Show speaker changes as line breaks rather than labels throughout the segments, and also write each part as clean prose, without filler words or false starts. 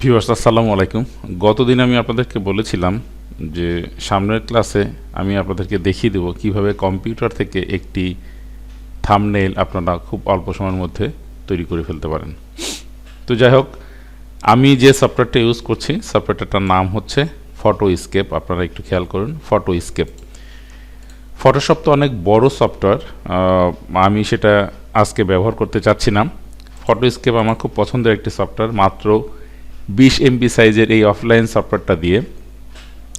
Viewers আসসালামু আলাইকুম। গতদিন আমি আপনাদেরকে বলেছিলাম যে সামনের ক্লাসে আমি আপনাদেরকে দেখিয়ে দেব কিভাবে কম্পিউটার থেকে একটি থাম্বনেইল আপনারা খুব অল্প সময়ের মধ্যে তৈরি করে ফেলতে পারেন। তো যাই হোক, আমি যে সফটওয়্যারটা ইউজ করছি সফটওয়্যারটার নাম হচ্ছে ফটোস্কেপ। আপনারা একটু খেয়াল করুন, ফটোস্কেপ। ফটোশপ তো অনেক বড় সফটওয়্যার, আমি সেটা আজকে ব্যবহার করতে চাচ্ছি না। ফটোস্কেপ আমার খুব পছন্দের একটি সফটওয়্যার। মাত্র 20 MB সাইজের এই অফলাইন সফটওয়্যারটা দিয়ে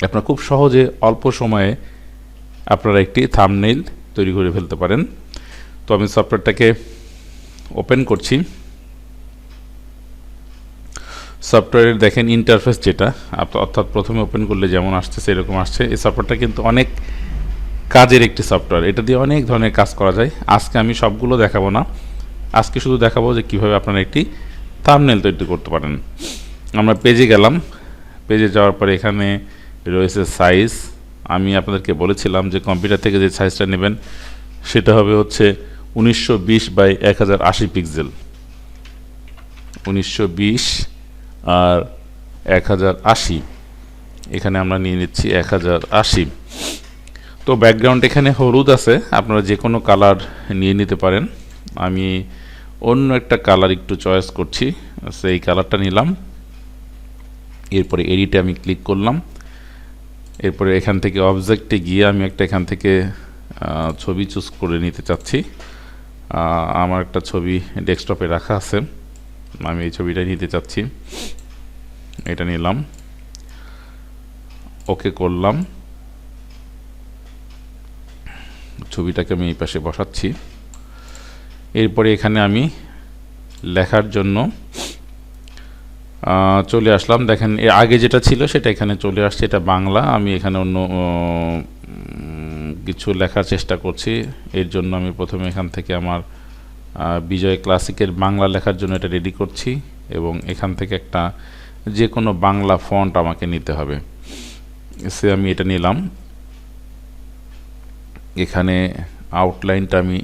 আপনারা খুব সহজে অল্প সময়ে আপনারা একটি থাম্বনেইল তৈরি করে ফেলতে পারেন। তো আমি সফটওয়্যারটাকে ওপেন করছি। সফটওয়্যারের দেখেন ইন্টারফেস যেটা, অর্থাৎ প্রথমে ওপেন করলে যেমন আসছে সেরকম আসছে। এই সফটওয়্যারটা কিন্তু অনেক কাজের একটি সফটওয়্যার, এটা দিয়ে অনেক ধরনের কাজ করা যায়। আজকে আমি সবগুলো দেখাবো না, আজকে শুধু দেখাবো যে কীভাবে আপনারা একটি থাম্বনেইল তৈরি করতে পারেন। আমরা পেজে গেলাম, পেজে যাওয়ার পরে এখানে রয়েছে সাইজ। আমি আপনাদেরকে বলেছিলাম যে কম্পিউটার থেকে যে সাইজটা নেবেন সেটা হবে হচ্ছে 1920 বাই 1080 পিক্সেল। 1920 আর 1080, এখানে আমরা নিয়ে নিচ্ছি 1080। তো ব্যাকগ্রাউন্ড এখানে হলুদ আছে, আপনারা যে কোনো কালার নিয়ে নিতে পারেন। আমি অন্য একটা কালার একটু চয়েস করছি, সেই কালারটা নিলাম। এরপরে এডিটে আমি ক্লিক করলাম। এরপরে এখান থেকে অবজেক্টে গিয়ে আমি একটা এখান থেকে ছবি চুজ করে নিতে চাচ্ছি। আমার একটা ছবি ডেস্কটপে রাখা আছে, আমি এই ছবিটা নিতে চাচ্ছি। এটা নিলাম, ওকে করলাম। ছবিটাকে আমি এই পাশে বসাচ্ছি। এরপরে এখানে আমি লেখার জন্য চলে আসলাম। দেখেন এর আগে যেটা ছিল সেটা এখানে চলে আসছে, এটা বাংলা। আমি এখানে অন্য কিছু লেখার চেষ্টা করছি। এর জন্য আমি প্রথমে এখান থেকে আমার বিজয় ক্লাসিকের বাংলা লেখার জন্য এটা রেডি করছি, এবং এখান থেকে একটা যে কোনো বাংলা ফন্ট আমাকে নিতে হবে। সে আমি এটা নিলাম। এখানে আউটলাইনটা আমি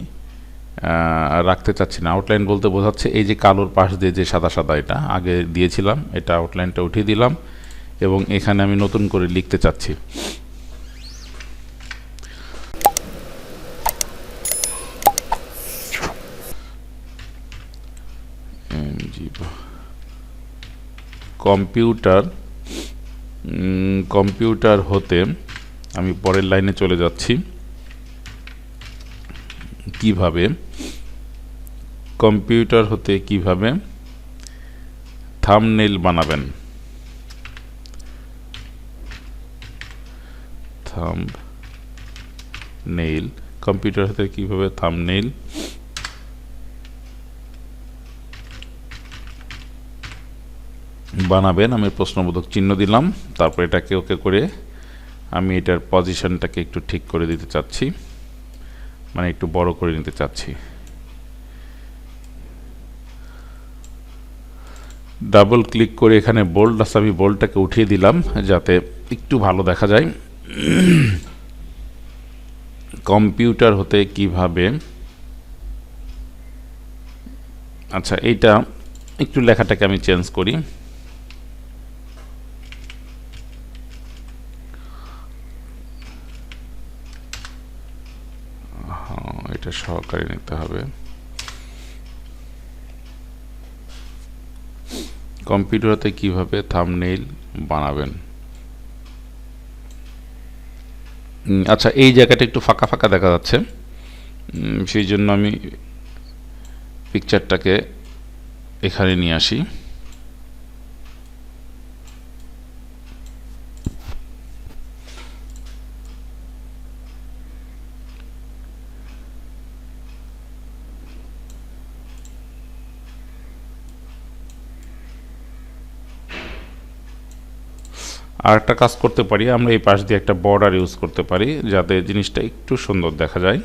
রাখতে চাচ্ছি না। আউটলাইন বলতে বোঝাচ্ছে এই যে কালোর পাশ দিয়ে যে সাদা সাদা এটা আগে দিয়েছিলাম, এটা আউটলাইনটা উঠিয়ে দিলাম, এবং এখানে আমি নতুন করে লিখতে চাচ্ছি। কম্পিউটার হতে আমি পরের লাইনে চলে যাচ্ছি। কিভাবে কম্পিউটার হতে কিভাবে থাম্বনেইল বানাবেন। থাম্বনেইল, কম্পিউটার হতে কিভাবে থাম্বনেইল বানাবেন। আমি প্রশ্নবোধক চিহ্ন দিলাম, তারপর এটাকে ওকে করে আমি এটার পজিশনটাকে একটু ঠিক করে দিতে চাচ্ছি, মানে একটু বড় করে নিতে চাচ্ছি। ডাবল ক্লিক করে এখানে বোল্ড আছে, আমি বোল্ডটাকে উঠিয়ে দিলাম যাতে একটু ভালো দেখা যায়। কম্পিউটার হতে কিভাবে, আচ্ছা এইটা একটু লেখাটাকে আমি চেঞ্জ করি। এটা সহকারে নিতে হবে। কম্পিউটারতে কিভাবে থাম্বনেইল বানাবেন। আচ্ছা এই জায়গাটা একটু ফাঁকা ফাঁকা দেখা যাচ্ছে, সেই জন্য আমি পিকচারটাকে এখানে নিয়ে আসি। আর একটা কাজ করতে পারি, আমরা এই পাশ দিয়ে একটা বর্ডার ইউজ করতে পারি যাতে জিনিসটা একটু সুন্দর দেখা যায়।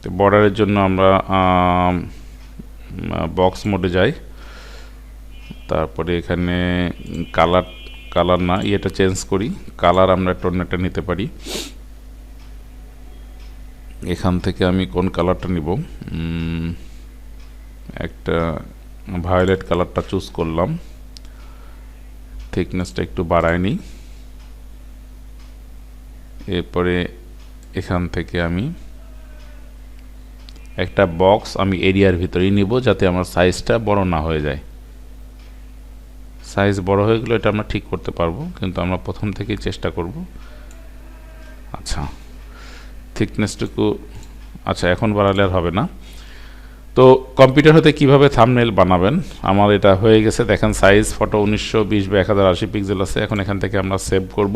তো বর্ডারের জন্য আমরা বক্স মোডে যাই, তারপরে এখানে কালার না ইয়েটা চেঞ্জ করি, কালার আমরা টোনটা নিতে পারি। এখান থেকে আমি কোন কালারটা নিব, একটা ভায়োলেট কালারটা চুজ করলাম। থিকনেসটা একটু বাড়ায় নিই। এরপরে এখান থেকে আমি একটা বক্স আমি এরিয়ার ভিতরেই নিব, যাতে আমার সাইজটা বড় না হয়ে যায়। সাইজ বড় হয়ে গেলে এটা আমরা ঠিক করতে পারবো, কিন্তু আমরা প্রথম থেকেই চেষ্টা করব। আচ্ছা, থিকনেসটুকু আচ্ছা এখন বাড়ালে আর হবে না। তো কম্পিউটার হতে কিভাবে থাম্বনেল বানাবেন, আমার এটা হয়ে গেছে। দেখেন সাইজ ফটো 1920x1080 পিক্সেল আছে। এখন এখান থেকে আমরা সেভ করব,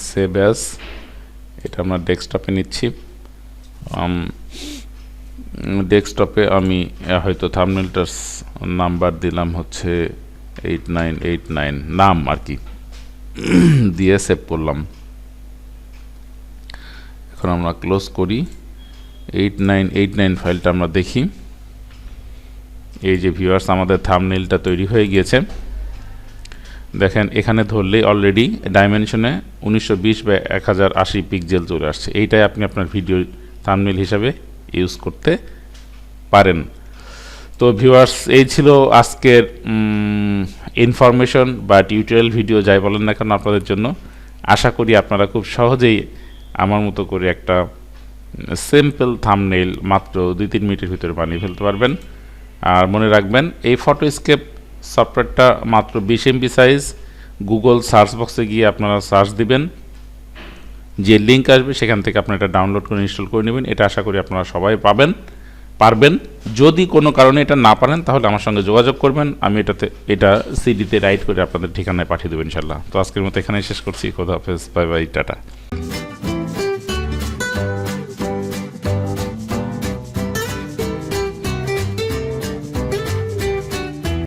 সেভ অ্যাজ। এটা আমরা ডেস্কটপে নিচ্ছি। ডেস্কটপে আমি হয়তো থাম্বনেলটার নাম্বার দিলাম হচ্ছে 8989 নাম আর কি, দিয়ে সেভ করলাম। এখন আমরা ক্লোজ করি। 8989 ফাইলটা আমরা দেখি। এই যে ভিউয়ার্স, আমাদের থাম্বনেলটা তৈরি হয়ে গিয়েছে। দেখেন এখানে ধরলেই অলরেডি ডাইমেনশনে 1920x1080 পিক্সেল চলে আসছে। এইটাই আপনি আপনার ভিডিও থাম্বনেল হিসাবে ইউজ করতে পারেন। তো ভিউয়ার্স, এই ছিল আজকের ইনফরমেশন বা টিউটোরিয়াল ভিডিও, যাই বলেন না কেন আপনাদের জন্য। আশা করি আপনারা খুব সহজেই আমার মতো করে একটা সিম্পল থাম্বনেল মাত্র 2-3 মিনিটের ভিতরে বানিয়ে ফেলতে পারবেন। আর মনে রাখবেন, এই ফটোস্কেপ সফটওয়্যারটা মাত্র 20 MB সাইজ। গুগল সার্চ বক্সে গিয়ে আপনারা সার্চ দিবেন, যে লিঙ্ক আসবে সেখান থেকে আপনারা এটা ডাউনলোড করে ইনস্টল করে নেবেন। এটা আশা করি আপনারা সবাই পারবেন। যদি কোনো কারণে এটা না পারেন তাহলে আমার সঙ্গে যোগাযোগ করবেন, আমি এটা সিডিতে রাইট করে আপনাদের ঠিকানায় পাঠিয়ে দেবো ইনশাল্লাহ। তো আজকের মতো এখানেই শেষ করছি। খোদা হাফেজ, বাই বাই, টাটা।